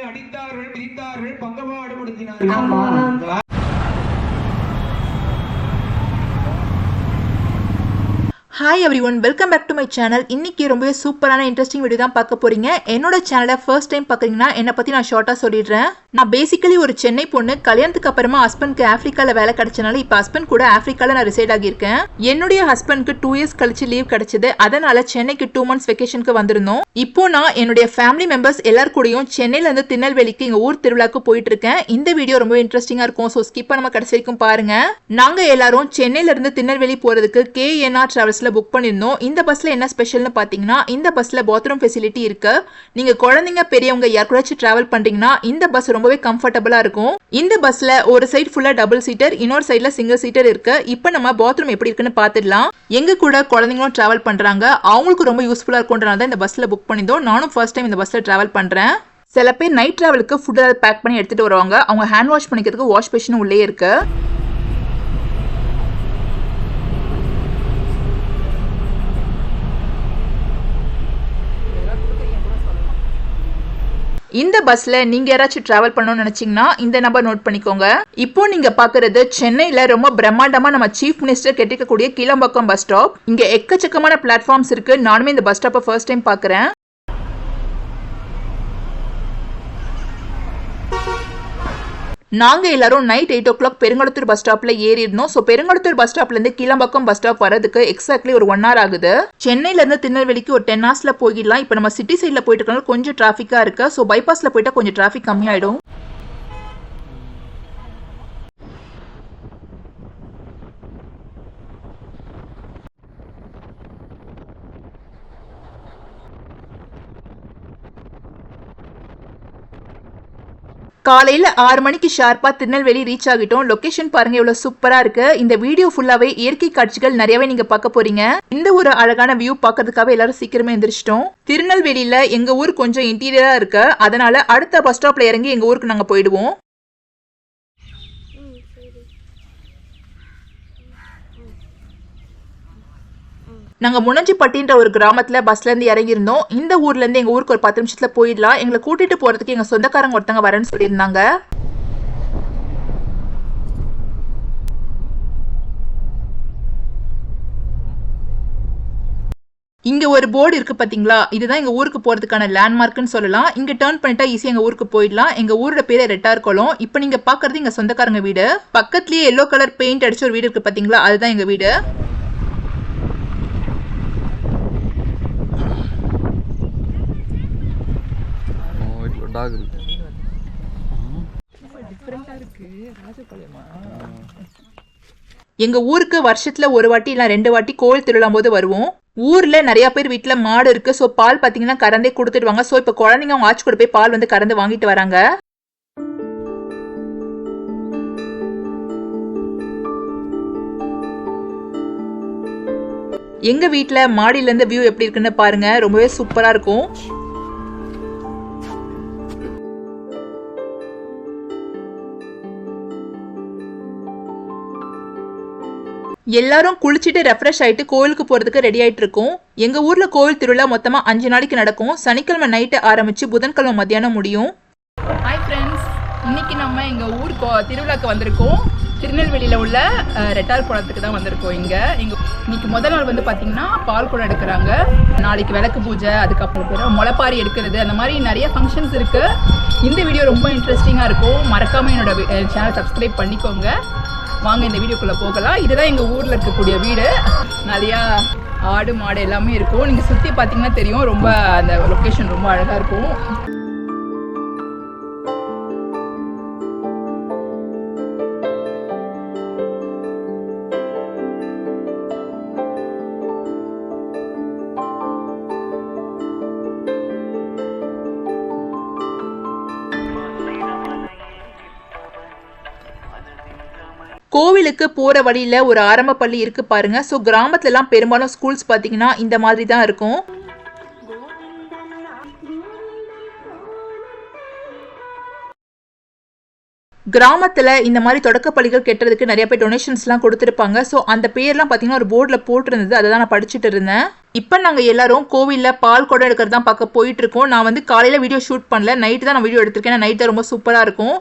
அடித்தார்கள் பிடித்தார்கள் பங்கபாடு படுத்தினார்கள். Hi everyone, welcome back to my channel. இன்னைக்கு ரொம்பவே சூப்பரான இன்ட்ரெஸ்டிங் வீடியோ தான் பார்க்க போறீங்க. என்னோட சேனலை ஃபர்ஸ்ட் டைம் பார்க்குறீங்கன்னா என்னை பற்றி நான் ஷார்ட்டாக சொல்லிடுறேன். நான் பேசிக்கலி ஒரு சென்னை பொண்ணு. கல்யாணத்துக்கு அப்புறமா ஹஸ்பண்ட்க்கு ஆஃப்ரிக்காவில் வேலை கிடைச்சனால இப்போ ஹஸ்பண்ட் கூட ஆஃப்ரிக்காவில் நான் ரிசைட் ஆகியிருக்கேன். என்னுடைய ஹஸ்பண்ட்க்கு 2 years கழிச்சு லீவ் கிடைச்சது. அதனால சென்னைக்கு 2 months வெக்கேஷனுக்கு வந்திருந்தோம். இப்போ நான் என்னுடைய ஃபேமிலி மெம்பர்ஸ் எல்லார் கூடயும் சென்னையில இருந்து திருநெல்வேலிக்கு எங்க ஊர் திருவிழாக்கு போயிட்டு இருக்கேன். இந்த வீடியோ ரொம்ப இன்ட்ரெஸ்டிங்கா இருக்கும். ஸோ ஸ்கிப் பண்ணாம கடைசி வரைக்கும் பாருங்க. நாங்க எல்லாரும் சென்னையில இருந்து திருநெல்வேலி போறதுக்கு KNR டிராவல்ஸ்ல புக் பண்ணிருந்தோம். இந்த பஸ்ல என்ன ஸ்பெஷல்னு பாத்தீங்கன்னா, இந்த பஸ்ல பாத்ரூம் ஃபெசிலிட்டி இருக்கு. நீங்க குழந்தைங்க பெரியவங்க யார் கூடச்சும் டிராவல் பண்றீங்கன்னா இந்த பஸ் ரொம்பவே கம்ஃபர்டபுளா இருக்கும். இந்த பஸ்ல ஒரு சைடு ஃபுல்லா டபுள் சீட்டர், இன்னொரு சைடுல சிங்கிள் சீட்டர் இருக்கு. இப்போ நம்ம பாத்ரூம் எப்படி இருக்குன்னு பாத்துடலாம். எங்க கூட குழந்தைங்களும் டிராவல் பண்றாங்க, அவங்களுக்கு ரொம்ப யூஸ்ஃபுல்லா இருக்கும்ன்றனால தான் இந்த பஸ்ல புக் பண்ணிருந்தோம். நானும் ஃபர்ஸ்ட் டைம் இந்த பஸ்ல டிராவல் பண்றேன். சில பேர் நைட் டிராவலுக்கு ஃபுட் பேக் பண்ணி எடுத்துட்டு வருவாங்க. அவங்க ஹேண்ட் வாஷ் பண்ணிக்கிறதுக்கு வாஷ் பேஷன் உள்ளே இருக்கு. இந்த பஸ்ல நீங்க யாராச்சும் டிராவல் பண்ணணும்னு நினைச்சீங்கன்னா இந்த நம்பர் நோட் பண்ணிக்கோங்க. இப்போ நீங்க பாக்குறது சென்னையில ரொம்ப பிரம்மாண்டமா நம்ம சீஃப் மினிஸ்டர் கட்டிக்கக்கூடிய கீழம்பாக்கம் பஸ் ஸ்டாப். இங்க எக்கச்சக்கமான பிளாட்ஃபார்ம்ஸ் இருக்கு. நானுமே இந்த பஸ் ஸ்டாப்பை ஃபர்ஸ்ட் டைம் பாக்குறேன். நாங்க எல்லாரும் நைட் 8 o'clock பெருங்கடத்தூர் பஸ் ஸ்டாப்ல ஏறி இருந்தோம். சோ பெருங்கடத்தூர் பஸ் ஸ்டாப்ல இருந்து கீழம்பாக்கம் பஸ் ஸ்டாப் வரதுக்கு எக்ஸாக்ட்லி ஒரு 1 hour ஆகுது. சென்னையில இருந்து திருநெல்வேலிக்கு ஒரு 10 hours போயிடலாம். இப்போ நம்ம சிட்டி சைட்ல போயிட்டு இருக்கனால கொஞ்சம் டிராஃபிக்கா இருக்கு. சோ பைபாஸ்ல போயிட்டா கொஞ்சம் டிராஃபிக் கம்மியாயிடும். காலையில 6 மணிக்கு ஷார்ப்பா திருநெல்வேலி ரீச் ஆகிட்டோம். லொகேஷன் பாருங்க எவ்வளவு சூப்பரா இருக்கு. இந்த வீடியோ ஃபுல்லாவே இயற்கை காட்சிகள் நிறையவே நீங்க பார்க்க போறீங்க. இந்த ஒரு அழகான வியூ பார்க்கிறதுக்காக எல்லாரும் சீக்கிரமே எந்திரிச்சிட்டோம். திருநெல்வேலியில எங்க ஊர் கொஞ்சம் இன்டீரியரா இருக்கு. அதனால அடுத்த பஸ் ஸ்டாப்ல இறங்கி எங்க ஊருக்கு நாங்க போயிடுவோம். நாங்க முனஞ்சிப்பட்டின்ற ஒரு கிராமத்துல பஸ்ல இருந்து இறங்கி இருந்தோம். இந்த ஊர்ல இருந்து எங்க ஊருக்கு ஒரு 10 நிமிஷத்துல போயிடலாம். எங்களை கூட்டிட்டு போறதுக்கு எங்க சொந்தக்காரங்க ஒருத்தங்க வரேன்னு சொல்லியிருந்தாங்க. இங்க ஒரு போர்டு இருக்கு பாத்தீங்களா, இதுதான் எங்க ஊருக்கு போறதுக்கான லேண்ட்மார்க்னு சொல்லலாம். இங்க டர்ன் பண்ணிட்டா ஈஸியா எங்க ஊருக்கு போயிடலாம். எங்க ஊரோட பேரு ரெட்டார்குளம். இப்ப நீங்க பாக்குறது எங்க சொந்தக்காரங்க வீடு. பக்கத்துலயே எல்லோ கலர் பெயிண்ட் அடிச்ச ஒரு வீடு இருக்கு பாத்தீங்களா, அதுதான் எங்க வீடு. எங்க ஊருக்கு வருஷத்துல ஒரு வாட்டி இல்ல 2 வாட்டி கோவில் திருவிழா போது வருவோம். ஊர்ல நிறைய பேர் வீட்டுல மாடு இருக்கு. சோ பால் பாத்தீங்கன்னா கறந்தே கொடுத்துடுவாங்க. சோ இப்ப குழந்தைங்க அவங்க ஆச்சு கூட போய் பால் வந்து கறந்து வாங்கிட்டு வராங்க. எங்க வீட்டுல மாடியில இருந்து வியூ எப்படி இருக்குன்னு பாருங்க, ரொம்பவே சூப்பரா இருக்கும். எல்லாரும் குளிச்சுட்டு ரெஃப்ரெஷ் ஆயிட்டு கோவிலுக்கு போறதுக்கு ரெடி ஆயிட்டு இருக்கோம். எங்க ஊர்ல கோவில் திருவிழா மொத்தமா 5 நாளைக்கு நடக்கும். சனிக்கிழமை நைட்டு ஆரம்பிச்சு புதன்கிழமை மத்தியானம் முடியும். ஹாய் ஃப்ரெண்ட்ஸ், இன்னைக்கு நம்ம எங்க ஊர் திருவிழாக்கு வந்திருக்கோம். திருநெல்வேலியில உள்ள ரெட்டார் குளத்துக்கு தான் வந்திருக்கோம். இன்னைக்கு முதல் நாள் வந்து பாத்தீங்கன்னா பால் குடம் எடுக்கிறாங்க. நாளைக்கு விளக்கு பூஜை, அதுக்கப்புறம் முளைப்பாரி எடுக்கிறது, அந்த மாதிரி நிறைய ஃபங்க்ஷன்ஸ் இருக்கு. இந்த வீடியோ ரொம்ப இன்ட்ரெஸ்டிங்கா இருக்கும். மறக்காம என்னோட சேனல் சப்ஸ்கிரைப் பண்ணிக்கோங்க. வாங்க இந்த வீடியோக்குள்ள போகலாம். இதுதான் எங்க ஊர்ல இருக்கக்கூடிய வீடு. நிறைய ஆடு மாடு எல்லாமே இருக்கும். நீங்க சுத்தி பாத்தீங்கன்னா தெரியும். ரொம்ப அந்த லொகேஷன் ரொம்ப அழகா இருக்கும். கோவிலுக்கு போற வழியில ஒரு ஆரம்ப பள்ளி இருக்கு பாருங்க. சோ கிராமத்துல எல்லாம் பெரும்பாலும் ஸ்கூல்ஸ் பாத்தீங்கன்னா இந்த மாதிரி தான் இருக்கும். கிராமத்துல இந்த மாதிரி தொடக்க பள்ளிகள் கெட்டுறதுக்கு நிறைய பேர் டொனேஷன்ஸ்லாம் கொடுத்துருப்பாங்க. ஸோ அந்த பேர்லாம் பார்த்தீங்கன்னா ஒரு போர்டில் போட்டிருந்தது, அதை தான் நான் படிச்சுட்டு இருந்தேன். இப்போ நாங்கள் எல்லாரும் கோவிலில் பால் குடம் எடுக்கிறது தான் பார்க்க போயிட்டு இருக்கோம். நான் வந்து காலையில் வீடியோ ஷூட் பண்ணல, நைட்டு தான் நான் வீடியோ எடுத்திருக்கேன். நைட் தான் ரொம்ப சூப்பராக இருக்கும்.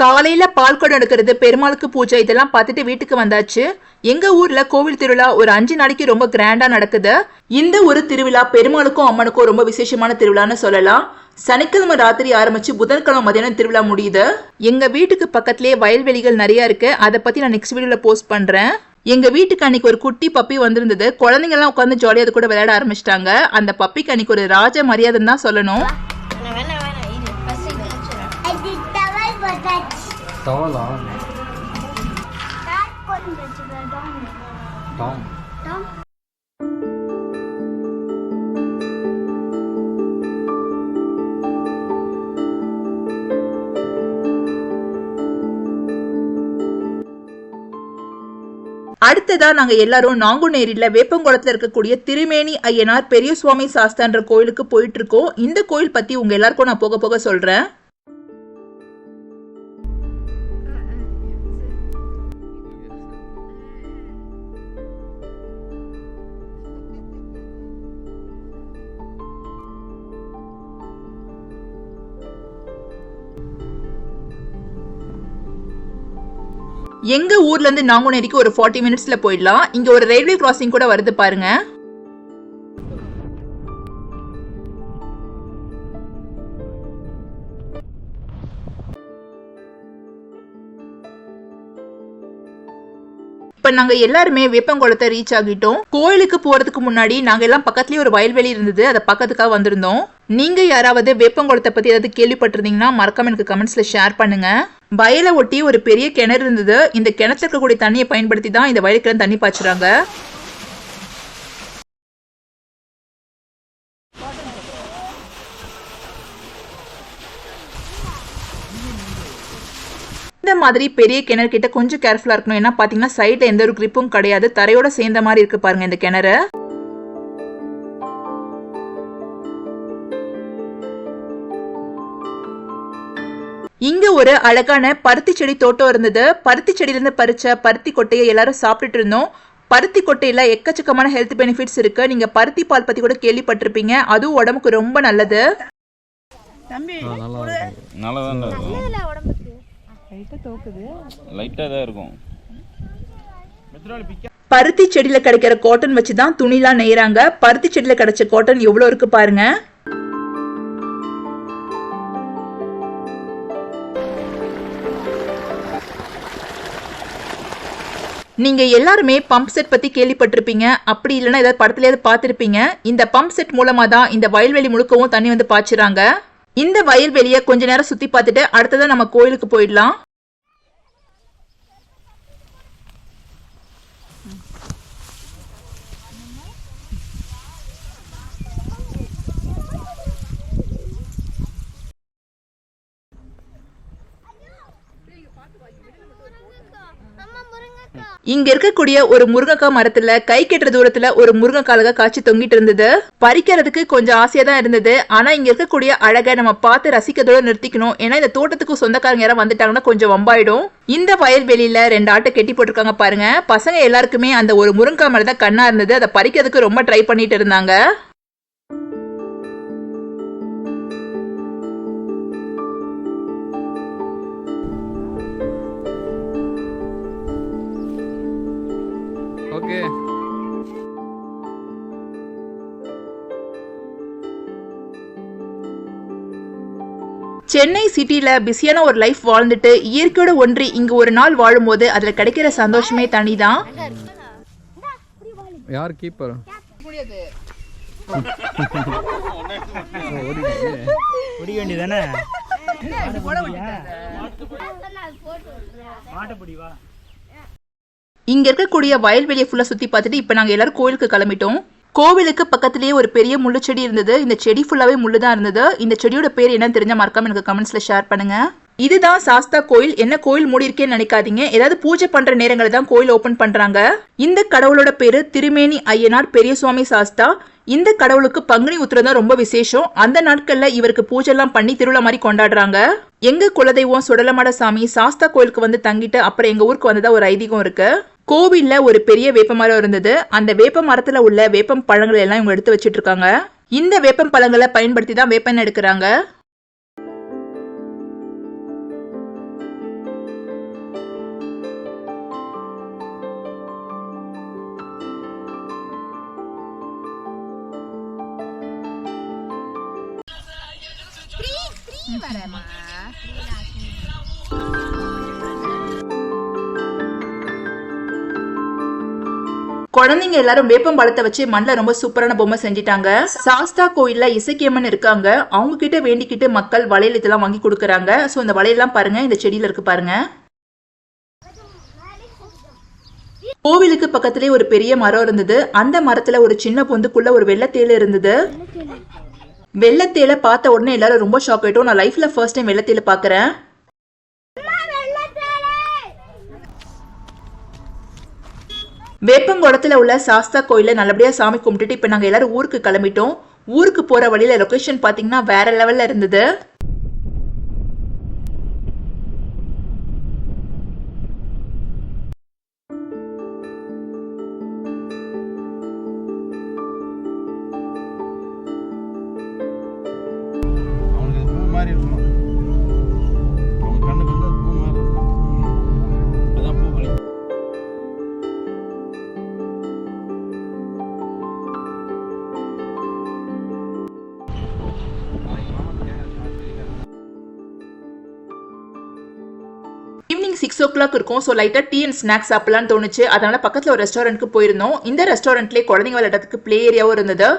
காலையில பால் குடம் எடுக்கிறது, பெருமாளுக்கு பூஜை, இதெல்லாம் பார்த்துட்டு வீட்டுக்கு வந்தாச்சு. எங்க ஊர்ல கோவில் திருவிழா ஒரு 5 நாளைக்கு ரொம்ப கிராண்டா நடக்குது. இந்த ஒரு திருவிழா பெருமாளுக்கும் அம்மனுக்கும் ரொம்ப விசேஷமான திருவிழான்னு சொல்லலாம். சனிக்கிழமை ராத்திரி ஆரம்பிச்சு புதன்கிழமை மதியானம் திருவிழா முடியுது. எங்க வீட்டுக்கு பக்கத்திலேயே வயல்வெளிகள் நிறைய இருக்கு. அதை பத்தி நான் நெக்ஸ்ட் வீடியோல போஸ்ட் பண்றேன். எங்க வீட்டுக்கு அன்னைக்கு ஒரு குட்டி பப்பி வந்திருந்தது. குழந்தைங்க எல்லாம் உட்காந்து ஜாலியா அது கூட விளையாட ஆரம்பிச்சிட்டாங்க. அந்த பப்பிக்கு அன்னைக்கு ஒரு ராஜ மரியாதைன்னு தான் சொல்லணும். தவளா டாம் அடுத்ததா நாங்க எல்லாரும் நாங்குநேரியில வேப்பங்குளத்துல இருக்கக்கூடிய திருமேனி ஐயனார் பெரிய சுவாமி சாஸ்தான்ற கோயிலுக்கு போயிட்டு இருக்கோம். இந்த கோயில் பத்தி உங்க எல்லாருக்கும் நான் போக போக சொல்றேன். எங்க ஊர்ல இருந்து நாங்குநேரிக்கு ஒரு 40 மினிட்ஸ்ல போயிடலாம். இங்க ஒரு ரயில்வே கிராசிங் கூட வருது பாருங்க. இப்ப நாங்க எல்லாருமே வேப்பங்குளத்தை ரீச் ஆகிட்டோம். கோயிலுக்கு போறதுக்கு முன்னாடி நாங்க எல்லாம் பக்கத்துலயே ஒரு வயல்வெளி இருந்தது, அதை பக்கத்துக்காக வந்திருந்தோம். நீங்க யாராவது வேப்பங்குளத்தை பத்தி ஏதாவது கேள்விப்பட்டிருந்தீங்கன்னா மறக்காம எனக்கு கமெண்ட்ஸ்ல ஷேர் பண்ணுங்க. வயலை ஒட்டி ஒரு பெரிய கிணறு இருந்தது. இந்த கிணத்துல இருக்கக்கூடிய தண்ணியை பயன்படுத்தி தான் இந்த வயலுக்கு தண்ணி பாய்ச்சுறாங்க. இந்த மாதிரி பெரிய கிணறு கிட்ட கொஞ்சம் கேர்ஃபுல்லா இருக்கணும். ஏன்னா பாத்தீங்கன்னா சைட்ல எந்த ஒரு கிரிப்பும் கிடையாது, தரையோட சேர்ந்த மாதிரி இருக்கு பாருங்க இந்த கிணறு. இங்க ஒரு அழகான பருத்தி செடி தோட்டம் இருந்தது. பருத்தி செடியில இருந்து பறிச்ச பருத்தி கொட்டையை எல்லாரும் சாப்பிட்டுட்டு இருந்தோம். பருத்தி கொட்டையில எக்கச்சக்கமான ஹெல்த் பெனிஃபிட்ஸ் இருக்கு. நீங்க பருத்தி பால் பத்தி கூட கேள்விப்பட்டிருப்பீங்க, அதுவும் உடம்புக்கு ரொம்ப நல்லது. பருத்தி செடியில கிடைக்கிற காட்டன் வச்சுதான் துணிலாம் நெய்றாங்க. பருத்தி செடியில கிடைச்ச காட்டன் எவ்வளவு இருக்கு பாருங்க. நீங்க எல்லாருமே பம்ப் செட் பத்தி கேள்விப்பட்டிருப்பீங்க, அப்படி இல்லைன்னா ஏதாவது படத்துலயாவது பார்த்திருப்பீங்க. இந்த பம்ப் செட் மூலமா தான் இந்த வயல்வெளி முழுக்கவும் தண்ணி வந்து பாய்ச்சுறாங்க. இந்த வயல்வெளியை கொஞ்ச நேரம் சுத்தி பார்த்துட்டு அடுத்ததான் நம்ம கோயிலுக்கு போயிடலாம். இங்க இருக்கக்கூடிய ஒரு முருங்கைக்காய் மரத்துல கை கெட்டுற தூரத்துல ஒரு முருங்கைக்காய் காய்ச்சி தொங்கிட்டு இருந்தது. பறிக்கிறதுக்கு கொஞ்சம் ஆசையா தான் இருந்தது. ஆனா இங்க இருக்கக்கூடிய அழகை நம்ம பார்த்து ரசிக்கிறதோட நிறுத்திக்கணும். ஏன்னா இந்த தோட்டத்துக்கு சொந்தக்காரங்க யாராவது வந்துட்டாங்கன்னா கொஞ்சம் வம்பாயிடும். இந்த வயல்வெளியில 2 ஆட்டை கெட்டி போட்டிருக்காங்க பாருங்க. பசங்க எல்லாருக்குமே அந்த ஒரு முருங்கைக்காய் மரம் தான் கண்ணா இருந்தது. அதை பறிக்கிறதுக்கு ரொம்ப ட்ரை பண்ணிட்டு இருந்தாங்க. ஓகே சென்னை சிட்டில பிஸியான ஒரு லைஃப் வாழ்ந்துட்டு இயற்கையோட ஒன்றி இங்க ஒரு நாள் வாழும்போது அதுல கிடைக்கிற சந்தோஷமே தனிதான். யார் கீப்பர்? ஓடி வேண்டியதானே? இங்க இருக்கக்கூடிய வயல்வெளியை ஃபுல்லா சுத்தி பார்த்துட்டு இப்ப நாங்க எல்லாரும் கோயிலுக்கு கிளம்பிட்டோம். கோவிலுக்கு பக்கத்திலேயே ஒரு பெரிய முள்ளு செடி இருந்தது. இந்த செடி ஃபுல்லாவே முள்ளு தான் இருந்தது. இந்த செடியோட பேர் என்னன்னு தெரிஞ்சா மறக்காம எனக்கு கமெண்ட்ஸ்ல ஷேர் பண்ணுங்க. இதுதான் சாஸ்தா கோயில். என்ன கோயில் மூடி இருக்கேன்னு நினைக்காதீங்க, ஏதாவது பூஜை பண்ற நேரங்களை தான் கோயில் ஓபன் பண்றாங்க. இந்த கடவுளோட பேரு திருமேனி ஐயனார் பெரியசுவாமி சாஸ்தா. இந்த கடவுளுக்கு பங்குனி உத்திரம் தான் ரொம்ப விசேஷம். அந்த நாட்கள்ல இவருக்கு பூஜை எல்லாம் பண்ணி திருவிழா மாதிரி கொண்டாடுறாங்க. எங்க குலதெய்வம் சுடலமாட சாமி சாஸ்தா கோயிலுக்கு வந்து தங்கிட்டு அப்புறம் எங்க ஊருக்கு வந்ததா ஒரு ஐதீகம் இருக்கு. கோவில்ல ஒரு பெரிய வேப்ப மரம் இருந்தது. அந்த வேப்ப மரத்துல உள்ள வேப்பம் பழங்களை எல்லாம் இவங்க எடுத்து வச்சிட்டு இருக்காங்க. இந்த வேப்பம் பழங்களை பயன்படுத்தி தான் வேப்பெண்ணெய் எடுக்கிறாங்க. குழந்தைங்க எல்லாரும் வேப்பம் பழத்தை வச்சு மண்ணில் ரொம்ப சூப்பரான பொம்மை செஞ்சிட்டாங்க. சாஸ்தா கோயில்ல இசக்கியம்மன் இருக்காங்க. அவங்க கிட்ட வேண்டிக்கிட்டு மக்கள் வளையல் இதெல்லாம் வாங்கி கொடுக்கறாங்க. ஸோ இந்த வளையெல்லாம் பாருங்க, இந்த செடியில இருக்கு பாருங்க. கோவிலுக்கு பக்கத்திலே ஒரு பெரிய மரம் இருந்தது. அந்த மரத்துல ஒரு சின்ன பொந்துக்குள்ள ஒரு வெள்ளத்தேல இருந்தது. வெள்ளத்தேல பார்த்த உடனே எல்லாரும் ரொம்ப ஷாக் ஆயிட்டோம். நான் லைஃப்ல ஃபர்ஸ்ட் டைம் வெள்ளத்தேல பாக்குறேன். வேப்பங்குளத்துல உள்ள சாஸ்தா கோயில நல்லபடியா சாமி கும்பிட்டுட்டு இப்ப நாங்க எல்லாரும் ஊருக்கு கிளம்பிட்டோம். ஊருக்கு போற வழியில லொகேஷன் பாத்தீங்கன்னா வேற லெவல்ல இருந்தது. ஈவினிங் 6 o'clock இருக்கும். ஸோ லைட்டாக டீ அண்ட் ஸ்நாக்ஸ் சாப்பிடலான்னு தோணுச்சு. அதனால பக்கத்தில் ஒரு ரெஸ்டாரண்ட்க்கு போயிருந்தோம். இந்த ரெஸ்டாரண்ட்லேயே குழந்தைங்க விளையாடுறதுக்கு பிளே ஏரியாவும் இருந்தது.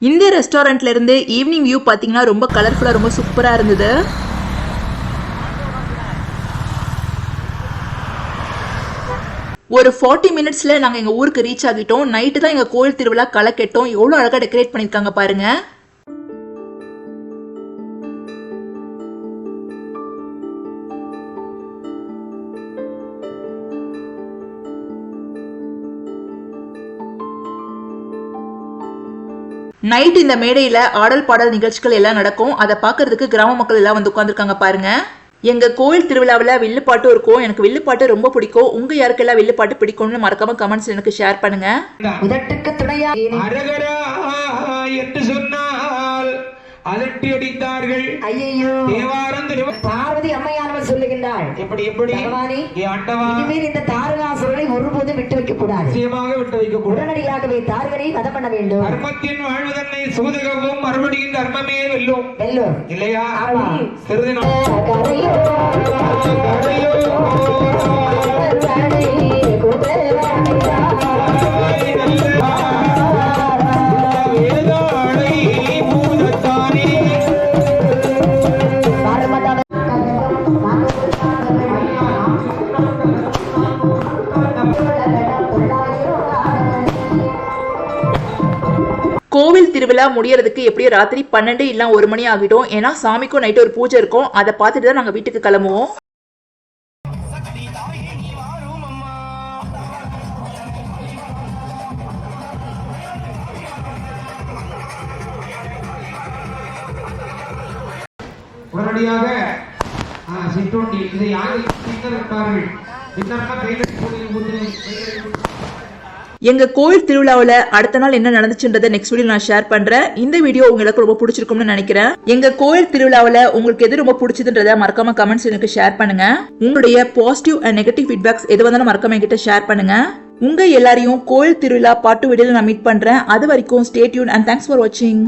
இந்த ரெஸ்டாரண்ட்ல இருந்து ஈவினிங் வியூ பார்த்தீங்கன்னா ரொம்ப கலர்ஃபுல்லாக ரொம்ப சூப்பராக இருந்தது. ஒரு 40 minutesல நாங்கள் எங்கள் ஊருக்கு ரீச் ஆகிட்டோம். நைட்டு தான் எங்கள் கோயில் திருவிழா களை கெட்டோம். எவ்வளோ அழகாக டெக்கரேட் பண்ணியிருக்காங்க பாருங்க. நைட் இந்த மேடையில ஆடல் பாடல் நிகழ்ச்சிகள் எல்லாம் நடக்கும். அதை பாக்குறதுக்கு கிராம மக்கள் எல்லாம் வந்து உட்கார்ந்துருக்காங்க பாருங்க. எங்க கோயில் திருவிழாவில் வில்லுப்பாட்டு இருக்கும். எனக்கு வில்லுப்பாட்டு ரொம்ப பிடிக்கும். உங்க யாருக்கெல்லாம் வில்லுப்பாட்டு பிடிக்கும்னு மறக்காம கமெண்ட்ஸ் எனக்கு ஷேர் பண்ணுங்க. முதட்டுக்கு துணையா அரகரா என்று சொன்னால் அதட்டி அடித்தார்கள். ஐயோ தேவாரம் பார்வதி அம்மையானவர் சொல்லுகின்றாள். எப்படி எப்படி பகவானே, ஆண்டவா, இனிமேல் இந்த தாரகாசுரனை ஒருபோதும் விட்டு வைக்க கூடாது. நிச்சயமாக விட்டு வைக்க கூடாது. உடனடியாகவே தாரகனை வதம் பண்ண வேண்டும். தர்மத்தின் வாழ்வதன்னை சூதகவும் மறுபடியும் தர்மமே வெல்லும். வெல்லும் இல்லையா? ஆமா. சிறிது கோவில் திருவிழா முடியறதுக்கு எப்படியும் ராத்திரி 12 இல்ல 1 மணி ஆகிடும். ஏன்னா சாமிக்கும் நைட்டு ஒரு பூஜை இருக்கும். அதை பார்த்துட்டு தான் நாங்க வீட்டுக்கு கிளம்புவோம். உடனடியாக சிற்றுண்டி இதை யாரும் இருப்பார்கள். எங்க கோயில் திருவிழாவில் அடுத்த நாள் என்ன நடந்துச்சுன்றதை நெக்ஸ்ட் வீடியோ நான் ஷேர் பண்றேன். இந்த வீடியோ உங்களுக்கு ரொம்ப பிடிச்சிருக்கும்னு நினைக்கிறேன். எங்க கோயில் திருவிழாவில் உங்களுக்கு எது ரொம்ப பிடிச்சதுன்றதை மறக்காம கமெண்ட்ஸ் எனக்கு ஷேர் பண்ணுங்க. உங்களுடைய பாசிட்டிவ் அண்ட் நெகட்டிவ் ஃபீட்பேக்ஸ் எது வந்தாலும் மறக்காம என்கிட்ட ஷேர் பண்ணுங்க. உங்க எல்லாரையும் கோயில் திருவிழா பாட்டு வீடியோல நான் மீட் பண்றேன். அது வரைக்கும் stay tune and thanks for வாட்சிங்.